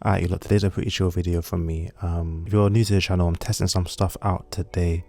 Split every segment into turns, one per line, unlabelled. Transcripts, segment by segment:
Alright, you lot, today's a pretty chill video from me. If you're new to the channel, I'm testing some stuff out today.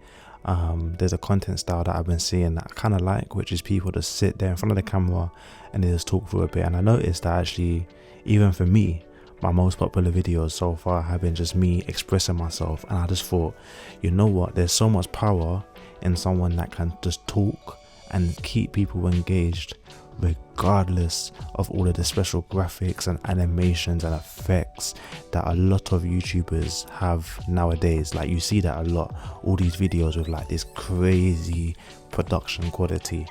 There's a content style that I've been seeing that I kind of like, which is people just sit there in front of the camera and they just talk for a bit. And I noticed that actually, even for me, my most popular videos so far have been just me expressing myself. And I just thought, you know what, there's so much power in someone that can just talk and keep people engaged regardless of all of the special graphics and animations and effects that a lot of YouTubers have nowadays. Like, you see that a lot, all these videos with like this crazy production quality,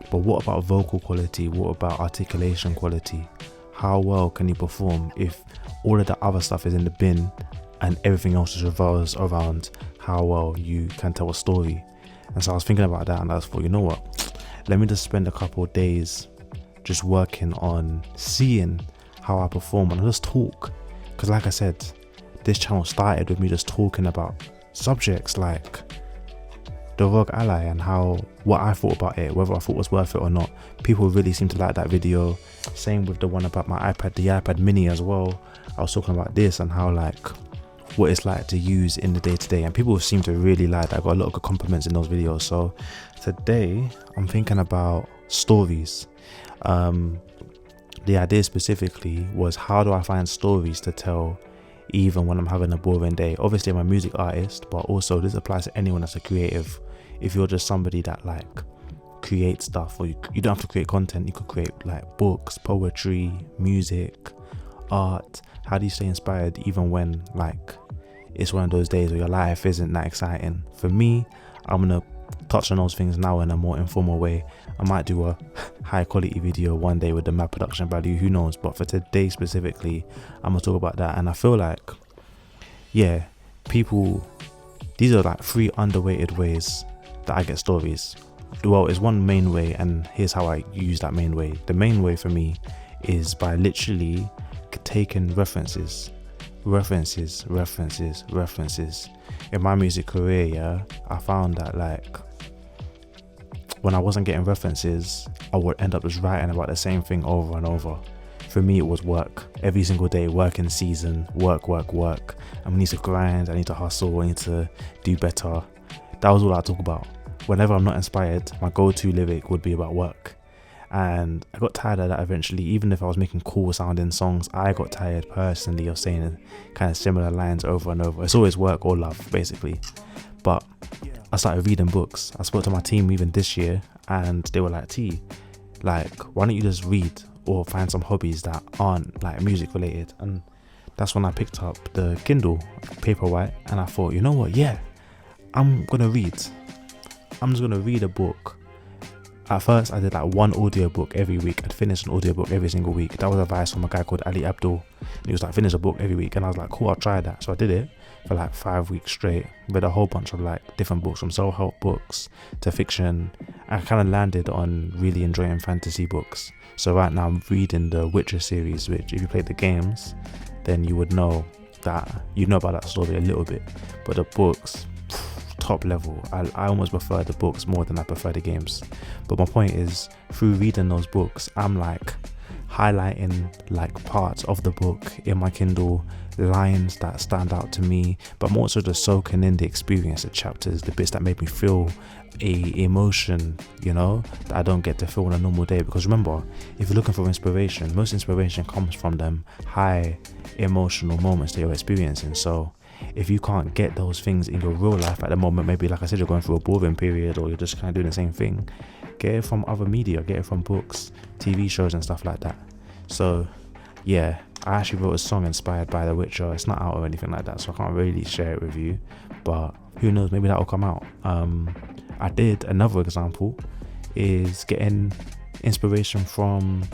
but what about vocal quality? What about articulation quality? How well can you perform if all of the other stuff is in the bin and everything else just revolves around how well you can tell a story? And so I was thinking about that, and I just thought, you know what, let me just spend a couple of days just working on seeing how I perform and I just talk. Because like I said, this channel started with me just talking about subjects like the Rogue Ally and what I thought about it, whether I thought it was worth it or not. People really seem to like that video. Same with the one about my iPad, the iPad mini as well. I was talking about this and how what it's like to use in the day-to-day, and people seem to really like that. I got a lot of good compliments in those videos. So today I'm thinking about stories. The idea specifically was, how do I find stories to tell even when I'm having a boring day? Obviously I'm a music artist, but also this applies to anyone that's a creative. If you're just somebody that creates stuff, or you don't have to create content, you could create books, poetry, music, art. How do you stay inspired even when it's one of those days where your life isn't that exciting? For me, I'm gonna touch on those things now in a more informal way. I might do a high quality video one day with the mad production value, who knows, but for today specifically, I'm gonna talk about that. And I feel these are 3 underrated ways that I get stories. Well, it's one main way, and here's how I use that main way. The main way for me is by literally taking references. In my music career, I found that when I wasn't getting references, I would end up just writing about the same thing over and over. For me, it was work. Every single day, work in season, work. I need to grind, I need to hustle, I need to do better. That was all I talk about. Whenever I'm not inspired, my go-to lyric would be about work. And I got tired of that eventually. Even if I was making cool sounding songs, I got tired personally of saying kind of similar lines over and over. It's always work or love, basically. But I started reading books. I spoke to my team even this year, and they were like, T, why don't you just read or find some hobbies that aren't music related? And that's when I picked up the Kindle Paperwhite, and I thought, you know what, I'm gonna read. I'm just gonna read a book. At first, I did one audiobook every week. I'd finish an audiobook every single week. That was advice from a guy called Ali Abdul. He was finish a book every week. And I was like, cool, I'll try that. So I did it for 5 weeks straight. Read a whole bunch of different books, from self-help books to fiction. I kind of landed on really enjoying fantasy books. So right now I'm reading the Witcher series, which if you played the games, then you would know that, about that story a little bit. But the books, top level. I almost prefer the books more than I prefer the games. But my point is, through reading those books, I'm highlighting parts of the book in my Kindle, lines that stand out to me, but I'm also just soaking in the experience, the chapters, the bits that made me feel a emotion, that I don't get to feel on a normal day. Because remember, if you're looking for inspiration, most inspiration comes from them high emotional moments that you're experiencing. So if you can't get those things in your real life at the moment, maybe like I said, you're going through a boring period, or you're just kind of doing the same thing, get it from other media, get it from books, TV shows and stuff like that. So I actually wrote a song inspired by The Witcher. It's not out or anything like that, so I can't really share it with you, but who knows, maybe that'll come out. I did another example is getting inspiration from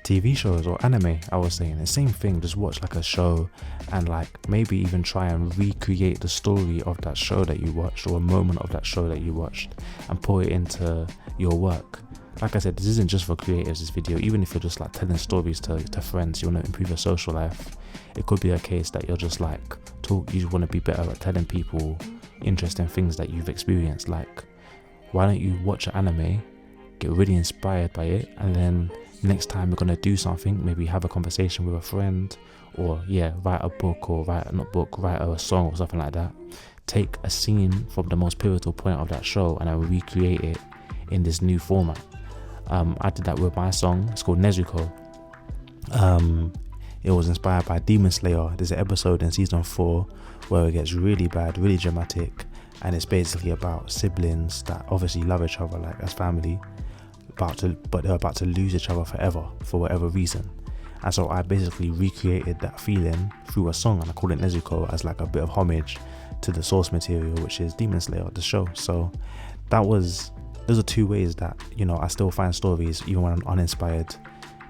TV shows or anime. I was saying the same thing. Just watch a show and maybe even try and recreate the story of that show that you watched, or a moment of that show that you watched, and put it into your work. Like I said, this isn't just for creatives, this video. Even if you're just telling stories to friends, you want to improve your social life, it could be a case that you're just you want to be better at telling people interesting things that you've experienced. Why don't you watch an anime, get really inspired by it, and then next time you're going to do something, maybe have a conversation with a friend, or write a book, or write a song or something like that, take a scene from the most pivotal point of that show and then recreate it in this new format. I did that with my song. It's called Nezuko. It was inspired by Demon Slayer. There's an episode in season 4 where it gets really bad, really dramatic, and it's basically about siblings that obviously love each other like as family, but they're about to lose each other forever for whatever reason. And so I basically recreated that feeling through a song, and I called it Nezuko as like a bit of homage to the source material, which is Demon Slayer, the show. So those are two ways that, you know, I still find stories even when I'm uninspired.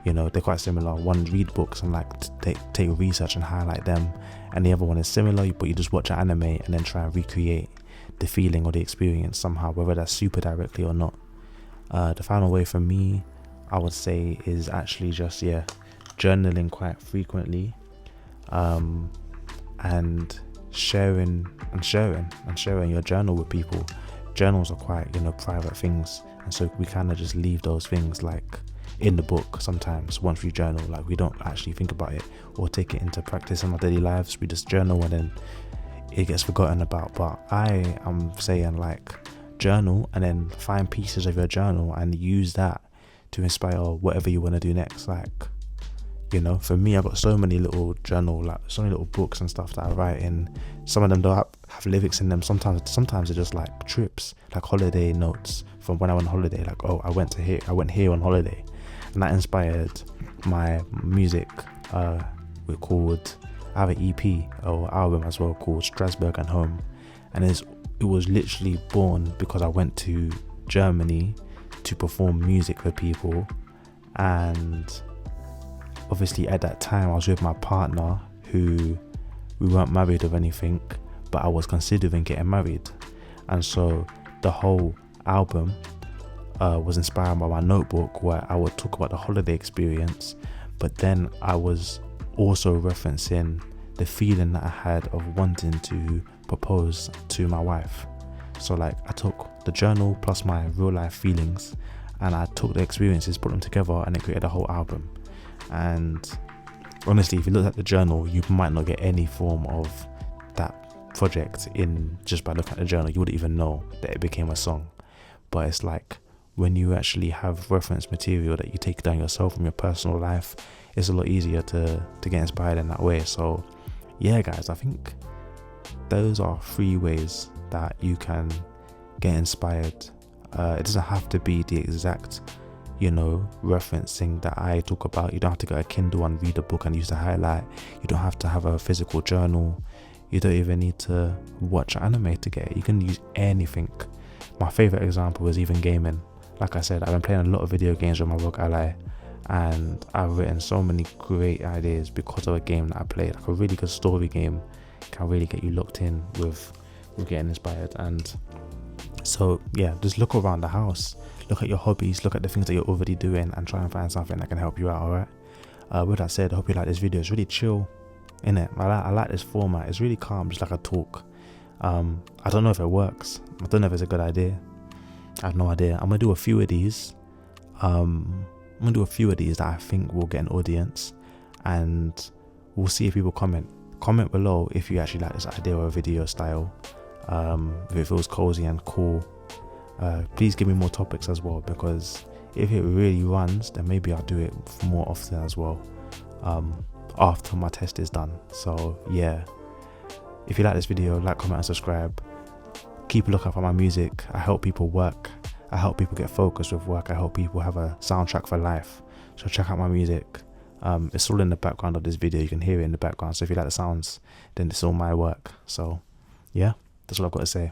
You know, they're quite similar. One, read books and like take research and highlight them, and the other one is similar, but you just watch an anime and then try and recreate the feeling or the experience somehow, whether that's super directly or not. The final way for me, I would say, is actually just journaling quite frequently, and sharing your journal with people. Journals are quite, you know, private things, and so we kind of just leave those things like in the book. Sometimes once we journal, like, we don't actually think about it or take it into practice in our daily lives. We just journal and then it gets forgotten about. But I am saying, like, journal and then find pieces of your journal and use that to inspire whatever you want to do next. Like, you know, for me, I've got so many little books and stuff that I write in. Some of them don't have lyrics in them. Sometimes they're just like trips, like holiday notes from when I went on holiday. Like, oh, I went here on holiday, and that inspired my music. We called, I have an EP or album as well called Strasbourg and Home, and it was literally born because I went to Germany to perform music for people. And obviously at that time I was with my partner, who we weren't married or anything, but I was considering getting married. And so the whole album was inspired by my notebook, where I would talk about the holiday experience, but then I was also referencing the feeling that I had of wanting to propose to my wife. So like, I took the journal plus my real life feelings, and I took the experiences, put them together, and it created a whole album. And honestly, if you look at the journal, you might not get any form of that project in just by looking at the journal. You wouldn't even know that it became a song. But it's like, when you actually have reference material that you take down yourself from your personal life, it's a lot easier to get inspired in that way. So yeah, guys, I think those are 3 ways that you can get inspired. It doesn't have to be the exact, you know, referencing that I talk about. You don't have to get a Kindle and read a book and use the highlight. You don't have to have a physical journal. You don't even need to watch anime to get it. You can use anything. My favorite example is even gaming. Like I said, I've been playing a lot of video games with my rogue ally, and I've written so many great ideas because of a game that I played. Like, a really good story game can really get you locked in with getting inspired. And so yeah, just look around the house, look at your hobbies, look at the things that you're already doing, and try and find something that can help you out. Alright, with that said, I hope you like this video. It's really chill, innit? I like this format. It's really calm, just like a talk. I don't know if it works. I don't know if it's a good idea. I have no idea. I'm gonna do a few of these. That I think will get an audience, and we'll see if people comment below if you actually like this idea or video style. If it feels cozy and cool. Please give me more topics as well, because if it really runs, then maybe I'll do it more often as well, after my test is done. So yeah, if you like this video, like, comment and subscribe. Keep a lookout for my music. I help people work. I help people get focused with work. I help people have a soundtrack for life. So check out my music. It's all in the background of this video. You can hear it in the background. So if you like the sounds, then it's all my work. So yeah, that's all I've got to say.